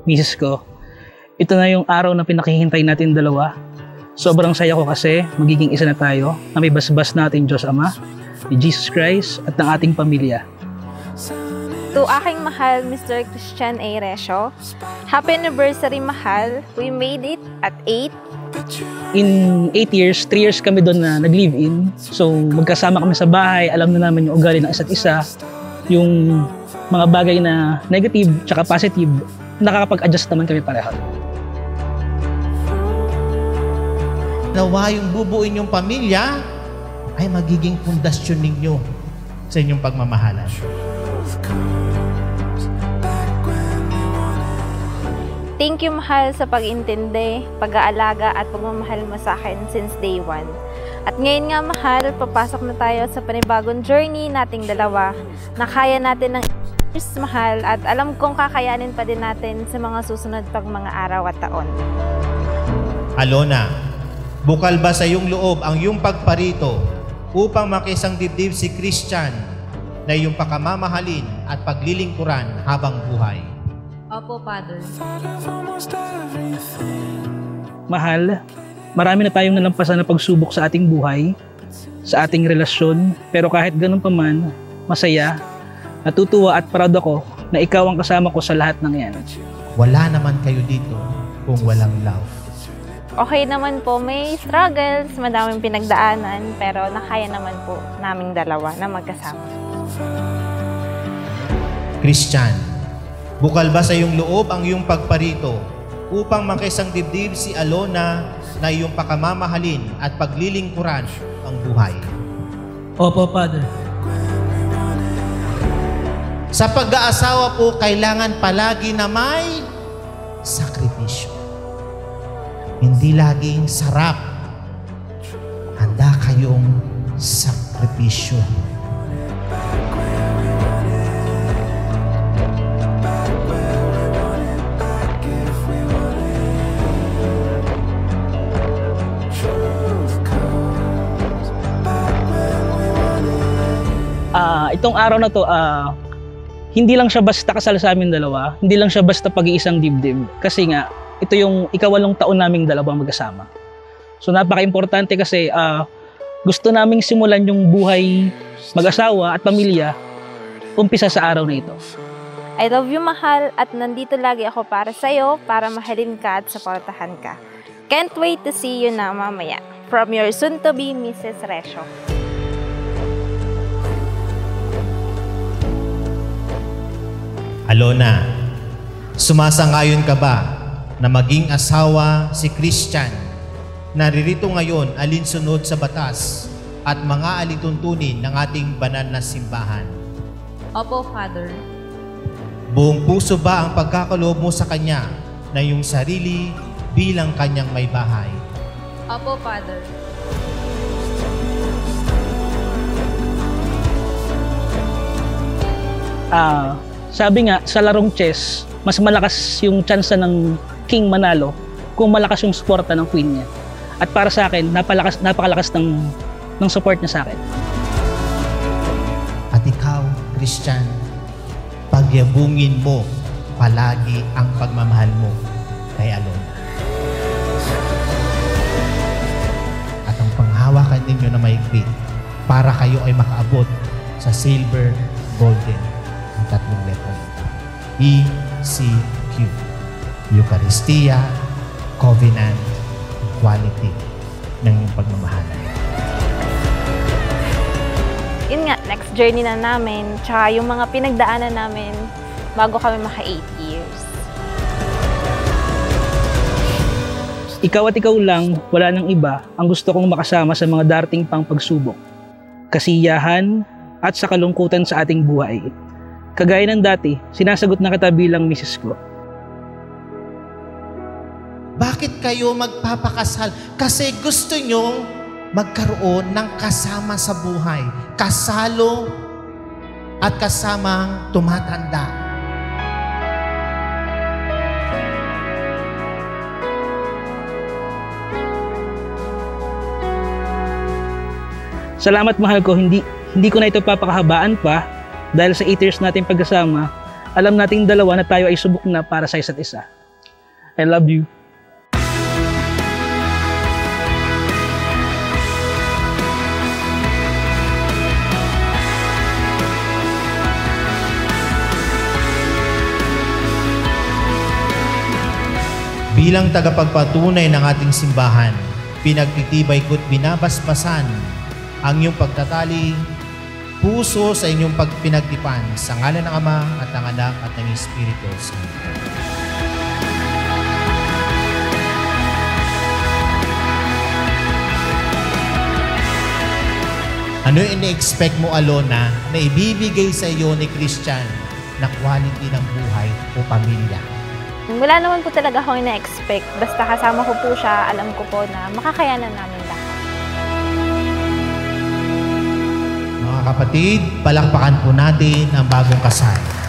Misis ko, ito na yung araw na pinakihintay natin dalawa. Sobrang saya ko kasi magiging isa na tayo na may basbas natin Diyos Ama, ni Jesus Christ at ng ating pamilya. To aking mahal Mr. Christian A. Resio, happy anniversary mahal. We made it at 8. In 8 years, 3 years kami doon na nag-live-in. So magkasama kami sa bahay, alam na namin yung ugali ng isa't isa. Yung mga bagay na negative tsaka positive, nakakapag-adjust naman kami pareho. Nawa yung bubuin yung pamilya ay magiging pundasyon ninyo sa inyong pagmamahalan. Thank you mahal sa pag-intindi, pag-aalaga at pagmamahal mo sa akin since day 1. At ngayon nga mahal, papasok na tayo sa panibagong journey nating dalawa na kaya natin ng mahal at alam kong kakayanin pa din natin sa mga susunod pang mga araw at taon. Alona, bukal ba sa iyong loob ang iyong pagparito upang makisang dibdib si Christian na iyong pakamamahalin at paglilingkuran habang buhay? Opo, Father. Mahal, marami na tayong nalampasan na pagsubok sa ating buhay, sa ating relasyon, pero kahit ganun pa man, masaya, natutuwa at proud ako na ikaw ang kasama ko sa lahat ng yan. Wala naman kayo dito kung walang love. Okay naman po, may struggles, madaming pinagdaanan, pero nakaya naman po naming dalawa na magkasama. Christian, bukal ba sa iyong loob ang iyong pagparito upang makisang dibdib si Alona na iyong pakamamahalin at paglilingkuran ang buhay? Opo, Father. Sa pag-aasawa po, kailangan palagi na may sakripisyo. Hindi laging sarap. Handa kayong sakripisyo. Itong araw na to, hindi lang siya basta kasal sa amin dalawa, hindi lang siya basta pag-iisang dibdib. Kasi nga, ito yung ika-8 taon naming dalawang magkasama. So napaka-importante kasi gusto naming simulan yung buhay mag-asawa at pamilya umpisa sa araw na ito. I love you mahal at nandito lagi ako para sa'yo, para mahalin ka at supportahan ka. Can't wait to see you na mamaya. From your soon-to-be Mrs. Resio. Alona, sumasangayon ka ba na maging asawa si Christian? Naririto ngayon alinsunod sa batas at mga alituntunin ng ating banal na simbahan. Opo, Father. Buong puso ba ang pagkakaloob mo sa kanya na iyong sarili bilang kanyang may bahay? Opo, Father. Sabi nga, sa larong chess, mas malakas yung tsansa ng king manalo kung malakas yung suporta ng queen niya. At para sa akin, napakalakas ng support niya sa akin. At ikaw, Christian, pagyabungin mo palagi ang pagmamahal mo kay Alona. At ang panghawakan ninyo na mahigpit para kayo ay makaabot sa silver, golden, ang tatlong letra. ECQ. Eucharistia, Covenant, Equality ng iyong pagmamahalan. Yun nga, next journey na namin, tsaka yung mga pinagdaanan namin bago kami maka 8 years. Ikaw at ikaw lang, wala nang iba, ang gusto kong makasama sa mga darating pang pagsubok, kasiyahan at sa kalungkutan sa ating buhay. Kagaya ng dati, sinasagot na kita bilang misis ko. Bakit kayo magpapakasal? Kasi gusto nyong magkaroon ng kasama sa buhay. Kasalo at kasamang tumatanda. Salamat mahal ko, hindi ko na ito papakahabaan pa dahil sa 8 years natin pagkasama, alam nating dalawa na tayo ay subok na para sa isa't isa. I love you. Bilang tagapagpatunay ng ating simbahan, pinagtitibay ko't binabasbasan ang iyong pagtatali puso sa inyong pagpinagtipan sa ngalan ng Ama at ng Anak at ng Espiritu Santo. Ano yung ini-expect mo, Alona, na ibibigay sa iyo ni Christian na quality ng buhay o pamilya? Wala naman po talaga akong ina-expect. Basta kasama ko po siya, alam ko po na makakayanan namin lahat. Mga kapatid, palakpakan po natin ang bagong kasal.